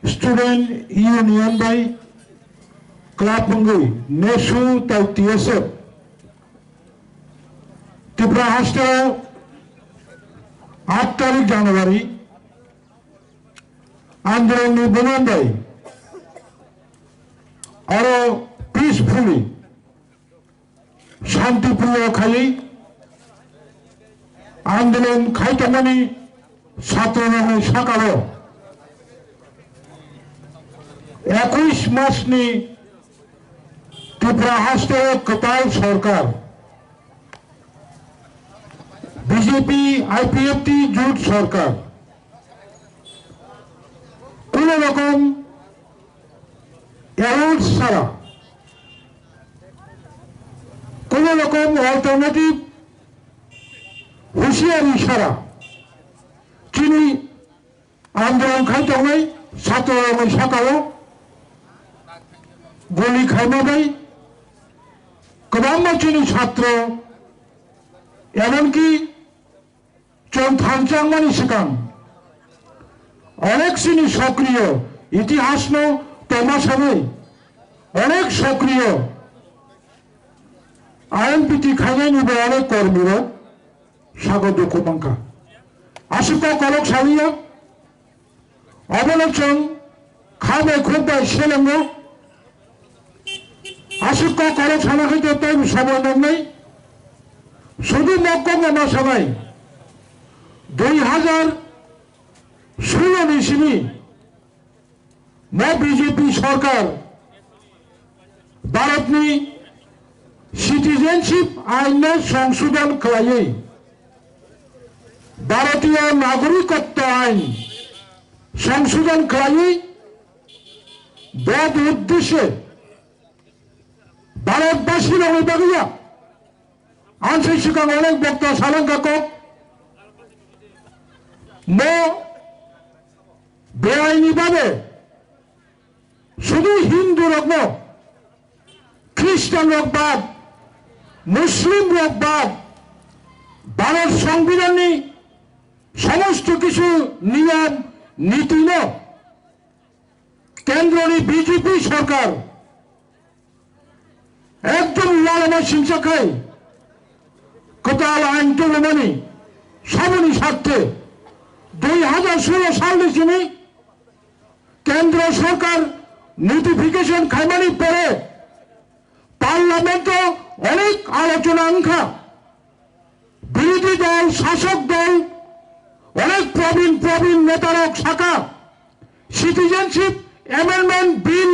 Student Union by Klapungui Nesu Tau TSF Tripura Hostel 8 तारीख Janauary Androng ni Brumni और peacefully शांतिपूर्वक खाली आंदोलन खाइतमानी छात्रों सकालो 21 मासनि त्रिपुरा हस्ते कताल सरकार बीजेपी आईपीएफटी जुट सरकार कोन रकम এলাউন্স ছাড়া কোন রকম অল্টারনেটিভ হুঁশিয়ারি ছাড়া চিনি আন্দোলন খাইতে ছাত্র সকালে গুলি খাইমাবাই গোবাং চিনি ছাত্র এমনকি চন্থানচাংমানি সিকাং অনেক চিনি সক্রিয় ইতিহাস তমাশাবে অনেক সক্রিয় আইএনপিটি খাইনাই নিবে অনেক কর্মীরা স্বাগত কোপাঙ্কা আশুকা কলক সালিয়া অবলোচন খাবে খুববাই সেলেঙ্গ আশুকা কলক সালা খাইতে তাই সময় নেই শুধু মক্কম না সবাই 2016 ইসিনি बीजेपी सरकार भारतनी सिटीजनशिप आईन संशोधन खाई भारतीय नागरिकत्व आईन संशोधन खाई बद उद्देश्य भारतवासी बागिया आंशिक सिकांग अनेक बक्ता सालंका को बेआईनी भावे শুধু হিন্দু রকম খ্রিস্টান রক বাদ মুসলিম রক বাদ ভারত সংবিধানে সমস্ত কিছু নিয়ম নীতি কেন্দ্রনি বিজেপি সরকার একদম লালমা সিংসা খাই কোতাল আইন তুলমানি সবনি স্বার্থে 2016 সালে চিনি কেন্দ্র সরকার নোটিফিকেশন খাইমানি পরে পার্লামেন্টে অনেক আলোচনা আঙ্খা বিরোধী দল শাসক দল অনেক প্রবীণ নেতারক শাখা সিটিজেনশিপ অ্যামেন্ডমেন্ট বিল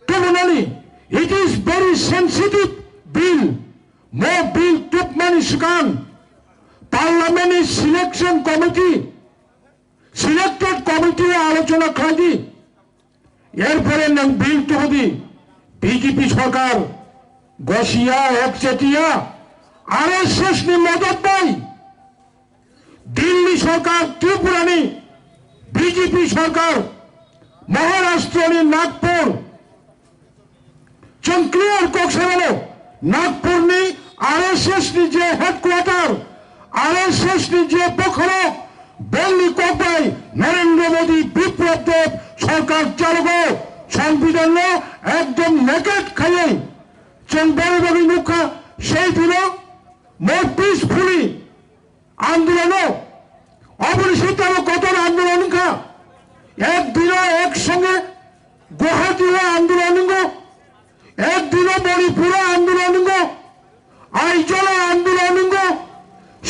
তুলনানি it is very sensitive bill মো বিল টুকমানি সিকান পার্লামেন্টের সিলেক্টেড কমিটি আলোচনা খাইদি এরপরে বিল তহদি বিজেপি সরকার গসিয়া একচেটিয়া আরএসএস নি মদত পাই দিল্লি সরকার ত্রিপুরানি বিজেপি সরকার মহারাষ্ট্রনি নাগপুর চন্ক্লিয়ার কোকসালো নাগপুরনি আরএসএস নি যে হেডকোয়ার্টার আরএসএস নি যে পোখরো বেলনি কোপাই নরেন্দ্র মোদী বিপ্লব দেব সরকার চালক সংবিধান একদম নেকেট খাইয়ে जों बर'बारि मुखा সেই দিন মোর পিসফুলি আন্দোলন অবশ্যই কত আন্দোলন খা একদিন একসঙ্গে গুয়াহাটি আন্দোলন একদিন মণিপুর আন্দোলন আইজল আন্দোলন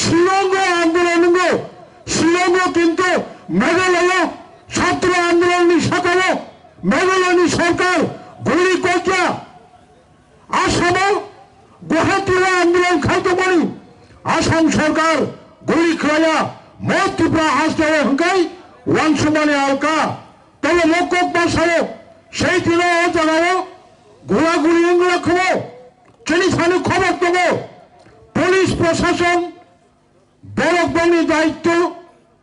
শিলং আন্দোলন শিলং কিন্তু মেঘালয় ছাত্র আন্দোলন সকালে মেঘালয় সরকার গুলি করছে আসাম গুয়াহাটি আন্দোলন খাইতে পারি আসাম সরকার গুলি খাওয়া মত ত্রিপুরা হাসতে হঙ্কাই ওয়ানসমানে আলকা তবে লোক বাসায় সেই দিন জানাবো ঘোরাঘুরি রাখবো চিনিখানি খবর দেবো পুলিশ প্রশাসন বড় বড়ি দায়িত্ব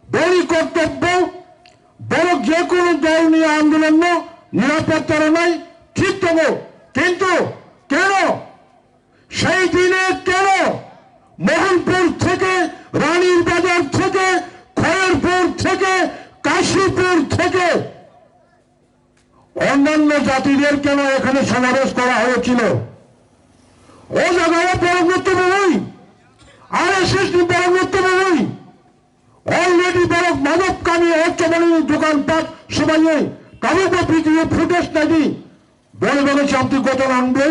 বড়ি কর্তব্য বড় যে কোনো দল নিয়ে আন্দোলন নিরাপত্তার নাই ঠিক দেবো কিন্তু কেন সেই দিনে কেন মোহনপুর থেকে রানীর বাজার থেকে খয়েরপুর থেকে কাশীপুর থেকে অন্যান্য জাতিদের কেন এখানে সমাবেশ করা হয়েছিল ও জায়গায় বড় গুরুত্বপূর্ণ RSS বড় গুরুত্বপূর্ণ অলরেডি বড় মানবকামী হচ্ছমানি দোকানপাট সবাই কারো পৃথিবী ফুটেজ নাকি বলে বলে চামতি কত আনবে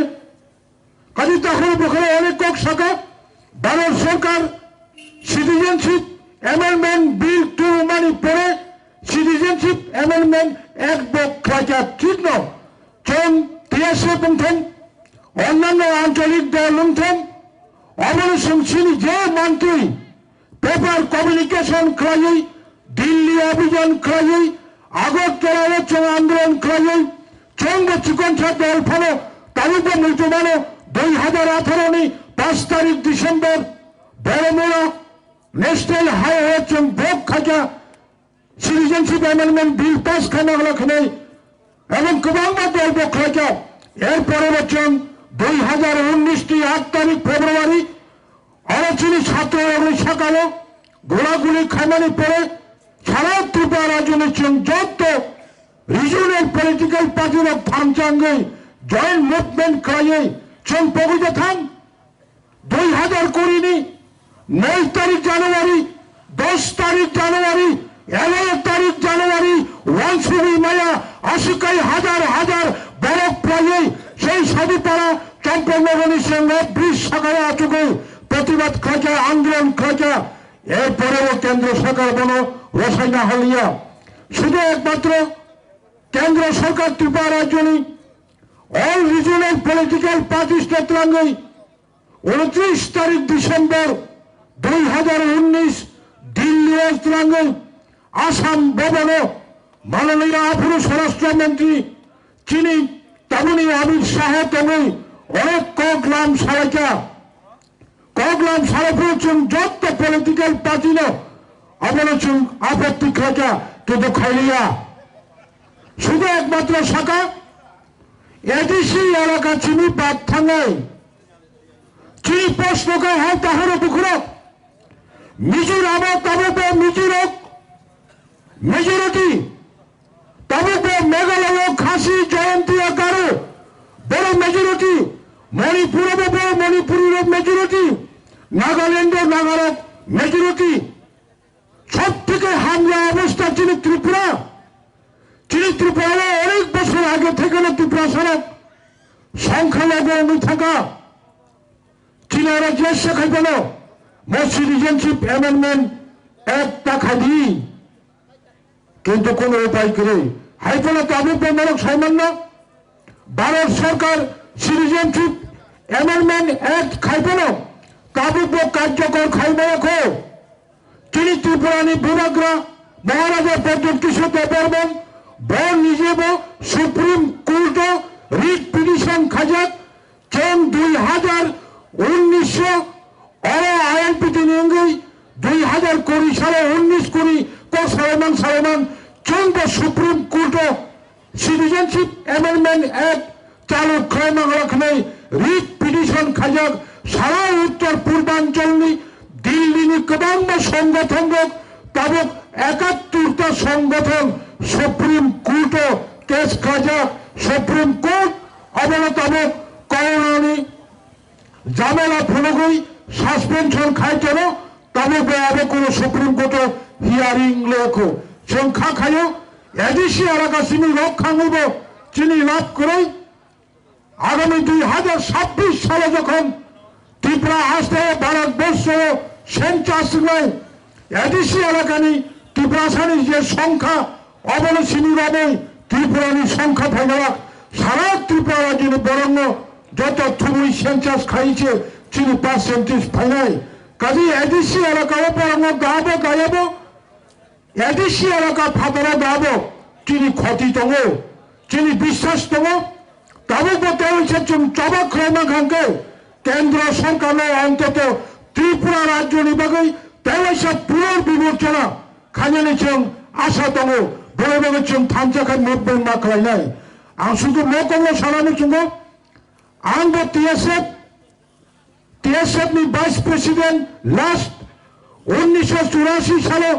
কাজে তখন ওখানে অনেক শাখা ভারত সরকার সিটিজেনশিপ অ্যামেন্ডমেন্ট বিল 2 মানে পড়ে সিটিজেনশিপ অ্যামেন্ডমেন্ট এক বক্রাচার চিহ্ন চন TSF অন্যান্য আঞ্চলিক দল অবশ্যই চিনি যে মন্ত্রী পেপার কমিউনিকেশন খাই দিল্লি অভিযান খাই আগরতলা আন্দোলন খাই চন্দ্র চিকনসা দল ফলো তালুকা মৃত্যুমানো 2018 5 তারিখ ডিসেম্বর বড়মোড়া ন্যাশনাল হাইওয়ে ভোগ খাজা সিটিজেনশিপ অ্যামেন্ডমেন্ট বিল পাস খানা হলো এবং গোবাংবা দল ভোগ খাজা এর পরে বছর 2019 8 তারিখ ফেব্রুয়ারি অরচিনি ছাত্র সকালে গোলাগুলি খামানি পড়ে সারা ত্রিপুরা রাজ্যের যত রিজনাল পলিটিক্যাল পার্টির থামচাঙ্গে জয়েন্ট মুভমেন্ট খাইয়ে চং পগুজে থাম 2020 9 তারিখ জানুয়ারি 10 তারিখ জানুয়ারি 11 তারিখ জানুয়ারি ওয়ানসুবি মায়া আশিকাই হাজার হাজার বরফ প্রায় সেই সাদিপাড়া চম্পনগরের সঙ্গে 20 সকালে আচুকে প্রতিবাদ খাঁচা আন্দোলন খাঁচা এরপরেও কেন্দ্র সরকার বনো রসায়না হলিয়া শুধু একমাত্র কেন্দ্র সরকার ত্রিপুরা রাজ্যনি অল রিজনাল পলিটিক্যাল পার্টিস নেতৃত্বে 29 তারিখ ডিসেম্বর 2019 দিল্লি নেতৃত্বে আসাম ভবনে মাননীয় আফুর স্বরাষ্ট্রমন্ত্রী চিনি তমনি অমিত শাহ তমনি অনেক কগলাম সারাইকা কগলাম সারাপুরচুন যত পলিটিক্যাল পার্টি অবলচুন আপত্তি খাঁচা কিন্তু খাইলিয়া শুধু একমাত্র শাখা এডিসি এলাকা চিনি বাদ থাঙ্গাই চিনি প্রশ্ন হয় তাহার বুকুরক মিজোরাম তবে মিজোরক মেজরিটি তবে মেঘালয় খাসি জয়ন্তী আকারে বড় মেজরিটি মণিপুরে বড় মণিপুরের মেজরিটি নাগাল্যান্ডের নাগারক মেজরিটি সব থেকে হামলা অবস্থা চিনি ত্রিপুরা অনেক বছর আগে থেকে ত্রিপুরা সড়ক সংখ্যালঘু থাকা চীনারা যে শেখাই পেল সিটিজেনশিপ অ্যামেন্ডমেন্ট একটা খাদি কিন্তু কোন উপায় করে হাইফলে তাবুক সামান্য ভারত সরকার সিটিজেনশিপ অ্যামেন্ডমেন্ট অ্যাক্ট খাইপেল তাবুক কার্যকর খাইবে রাখো চিনি ত্রিপুরানি বিভাগরা মহারাজা পদ্ধতি কিশোর বর্মন বন নিজেব সুপ্রিম কোর্ট রিট পিটিশন খাজাক চেন 2019 আইএলপিটি নিয়ে 2020 সালে 19 সালেমান চন্দ্র supreme court citizenship amendment act চালু খাইমাং রাখনে রিট পিটিশন খাজাক সারা উত্তর পূর্বাঞ্চল দিল্লি গোবাংবা সংগঠন তাবক 71টা সংগঠন সুপ্রিম কোর্ট কেস খাজা সুপ্রিম কোর্ট অবলতম করণী জামেলা ফুলগুই সাসপেনশন খাইতেন তবে বেয়াবে কোনো সুপ্রিম কোর্টে হিয়ারিং লেখো সংখ্যা খাইও এডিসি এলাকা চিনি রক্ষাঙ্গব চিনি লাভ করে আগামী 2026 সালে যখন ত্রিপুরা আসতে ভারতবর্ষ সেন্সাস নয় এডিসি এলাকানি ত্রিপুরাসানি যে সংখ্যা অবলে চিনি রবে ত্রিপুরানি সংখ্যা থাকবে সারা ত্রিপুরা রাজ্যে বরং যত থুবুই সেন্সাস খাইছে চিনি পার্সেন্টেজ ফাইনাই কাজে এডিসি এলাকাও বরং গাবো গায়াবো এডিসি এলাকা ফাদারা গাবো চিনি ক্ষতি দङ চিনি বিশ্বাস দङ তাবো তেইছে जों জবাব খাইমাखांखौ কেন্দ্র সরকার অন্তত ত্রিপুরা রাজ্যनि बागै তেইছে পুনর্বিবেচনা খাইनानै जों आसा दङ बयबो जों थांजाखाय मुभमेन्ट मा खालायनाय आं শুধু मकंल सानानै जोङो आंबो TSF नि भाइस प्रेसिडेंट लास्ट 1984 साले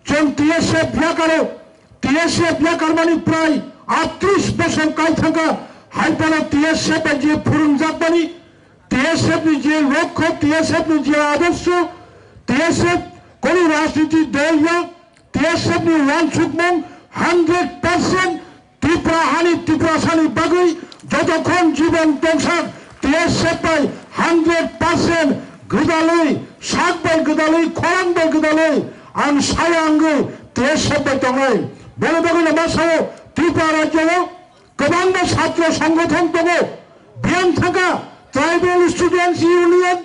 जों TSF ब्याकारो TSF ब्याकार माने प्राय 38 बोसोर कायथांगा हाइपाना TSF जे फोरोंजाबानि TSF नि जे लक्ष्य TSF नि जे आदर्श TSF कोनी राजनीति दलया TSF नि वानसुकमं 100% त्रिपुरासानि बागै যতক্ষণ জীবন দংশক TSF बाय 100% गोदालै साग बाय गोदालै खरां बाय गोदालै आं सायांगो TSF बाय दङै बेनि बागै मासाव त्रिपुरा राज्योआव गोबां ছাত্র সংগঠন दङ बियां थाखा ट्राइबल स्टुडेंट्स इउनियन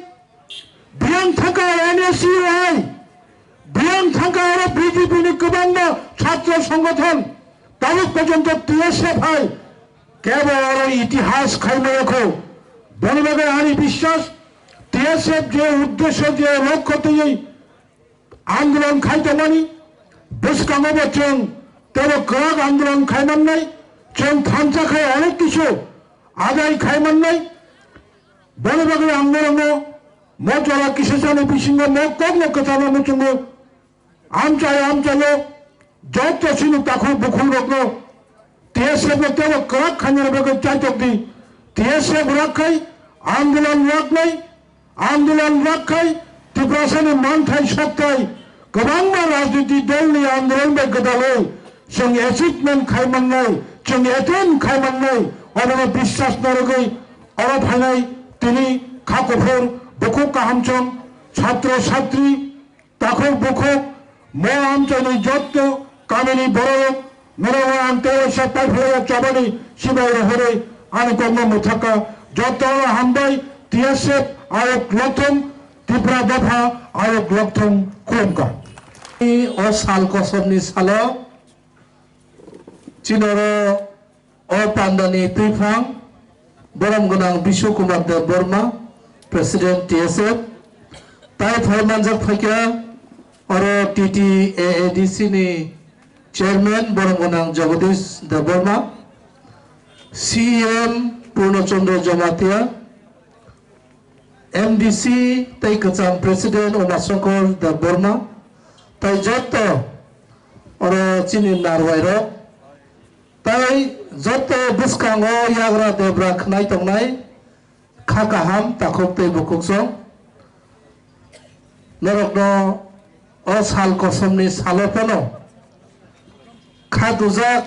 बियां थाखा NSUI बियां थाखा आरो BJP नि गोबां ছাত্র সংগঠন তাও পর্যন্ত TSF হয় কেবল ইতিহাস খাইমায়াখौ बेनि बागै आंनि বিশ্বাস TSF जे उद्देश्य जे लक्ष्य आंदोलन खायदोंमानि बोसखाङाबो जों तेबो गोराक आंदोलन खायमाननाय जों थांजाखाय अनेक किसु आदाय खायमाननाय बेनि बागै आंदोलन मजला किसु जानो बिसिङाव मकंल खोथानानै जोङो आमचायो जतसिनो ताखौ बुखुरगनो TSF ने तेबो गोराक खायनाय बागै चाइतकदि TSF राखै आंदोलन राखै त्रिपुरासानि मानथाय सप्ताय गोबां राजनीति दलनि आंदोलन बाय गोदालै जों एचिभमेन्ट खायमाननाय जों एटेन्ड खायमाननाय अबे বিশ্বাস नरगै अर फायनाय तिनि खाखफोर बुखुक काहामचों छात्र छात्री ताखौ बुखुक म आमचनि जत्त कामिनि बरक मेरा अंते सप्ताह फेरा चबनी सिबाय रहरै आनि कम मुथाका जत्त हामबाय TSF आरो लक्थं त्रिपुरा दफा आरो लक्थं खुलुमका ओ साल कसमनि सालो चिनरो ओ पान्दानि तुइफां बरम गोनां बिशु कुमार देव बर्मा प्रेसिडेंट TSF ताइ फरमानजक फैका आरो TTAADC नि चेयरमैन बरम गोनां जगदीश देव बर्मा CM पूर्णचंद्र जमातिया MDC ताइ कचाम प्रेसिडेंट उमाशंकर देव बर्मा ताइ जत्त आरो चिनि नारवाइरो ताइ जत्त बुसखाङो याग्रा देब्रा खनाय दंनाय खाकाहाम ताखौ तै बुकुकजों नरकनो अ साल कसमनि सालफनो खादुजाक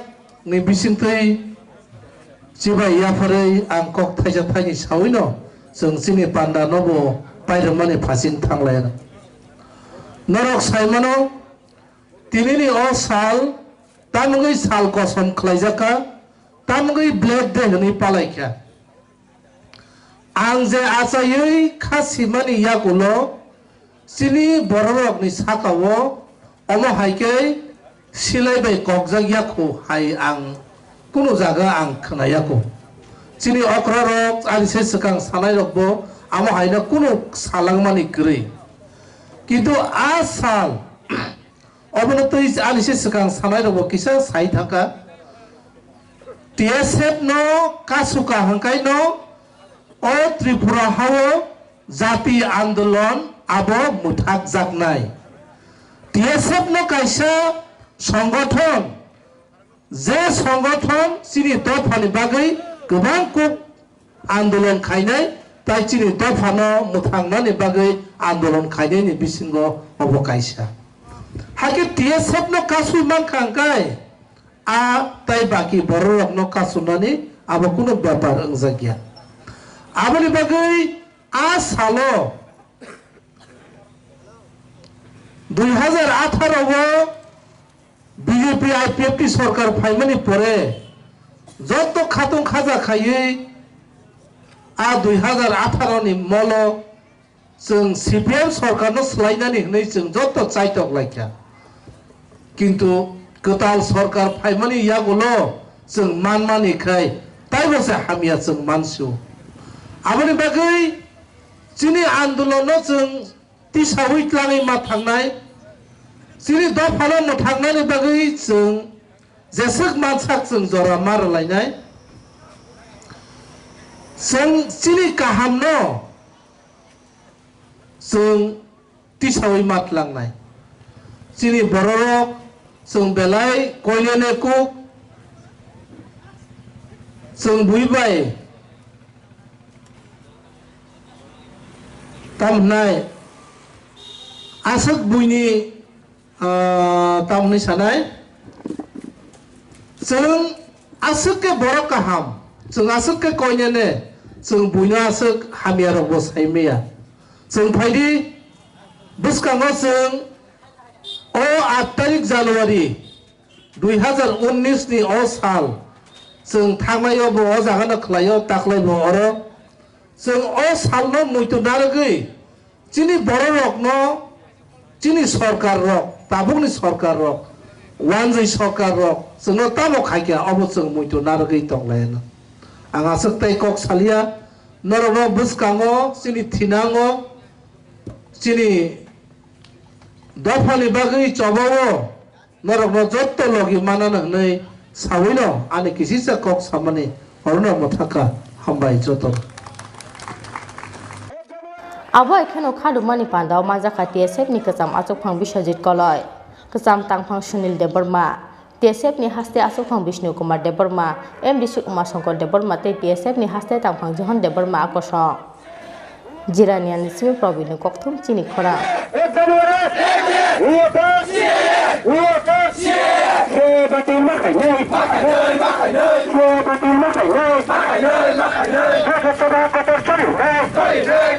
नि बिसिंथै जिबाय याफोरै आं कक थाइजा थाइनि सावैनो जों चिनि पान्डा नबो बायरमानि फासिन थांलाय नरक साइमानो तिनिनि अ साल तामगै साल कसम खलायजाका तामगै ब्लेक डे नि पालाइखा आं जे आसायै खासिमानि यागुलो चिनि बररकनि साकावो अमो हाइके सिलायबाय ककजागियाखौ हाय आं कुनु जागा आं खोनायाखौ चिनि अक्रारक आलिसे सिगां सानाय रकबो आमो हायनो कुनु सालांमानि गरै किन्तु आ साल अबनतै आलिसे सिगां सानाय रकबो किसा साइ थाका TSF no kasuka hangkai no o Tripura hawo जाति आंदोलन आबो मुथाक जागनाय TSF no kaisa संगठन जे संगठन चिनि दफानि बागै गोबां कुक आन्दोलन खायनाय ताइ चिनि दफानो मुथांनानि बागै आन्दोलन खायनायनि बिसिङाव अबकायसा हाके TSF no kasu man kangkai a tai baki borok no kasunani abo kuno byapar angjagya aboni bagai a salo 2018 o BJP IPFT সরকার ফাইমানি পরে যত খাতুন খাজা খাইয়ে आ 2018 नि मल जों CPM सरकारनो सोलायनानै होनाय जों जत चाइटक लायखा किन्तु गोदाल सरकार फाइमानि यागुलो जों मानमानिखाय ताइबोसे हामिया जों मानसु आबनि बागै चिनि आन्दोलन जों तिसावै लाङै मा थांनाय चिनि दफानो मा थांनायनि बागै जों जेसेक मानसाक जों जरा मारलायनाय जों चिनि काहामनो जों तिसावै मातलांनाय चिनि बररक जों बेलाय कयलेने कुक जों बुइबाय तामनाय आसक बुइनि तामनि सानाय जों आसके बर काहाम जों आसके कयलेने जों बुइनो आसक हामियारक बसायमेया जों फायदि बुसकाङाव जों 8 तारिख जानुवारि 2019 नि अ साल जों थांनायाव बो अ जागानो खलायो ताक्लाइबो अरो जों अ सालनो मुइतो नारगै चिनि बररकनो चिनि सरकार रक ताबुकनि सरकार रक वानजै सरकार रक जोंनो तामो खायखा अबो जों मुइतो नारगै तंलायनो आं आसक ताइ कक सालिया नरनो बुसकाङो चिनि थिनाङो चिनि दफानि बागै चबावो नरनो जत्तो लगी मानानो नै सावैनो आनि किसिसा कक सामानि हरनो मथाका हामबाय जतो abo ekheno khadumani pandao majaka TSF ni kacham achukphang Biswajit koloi kacham tangphang Sunil Deborma TSF ni haste achukphang Bishnu Kumar Deborma MDC Umar Shankar Deborma tei TSF ni haste tangphang Johan Deborma Kosom Jiranian Simi Probin Kokthum Chini Khorang Haikhe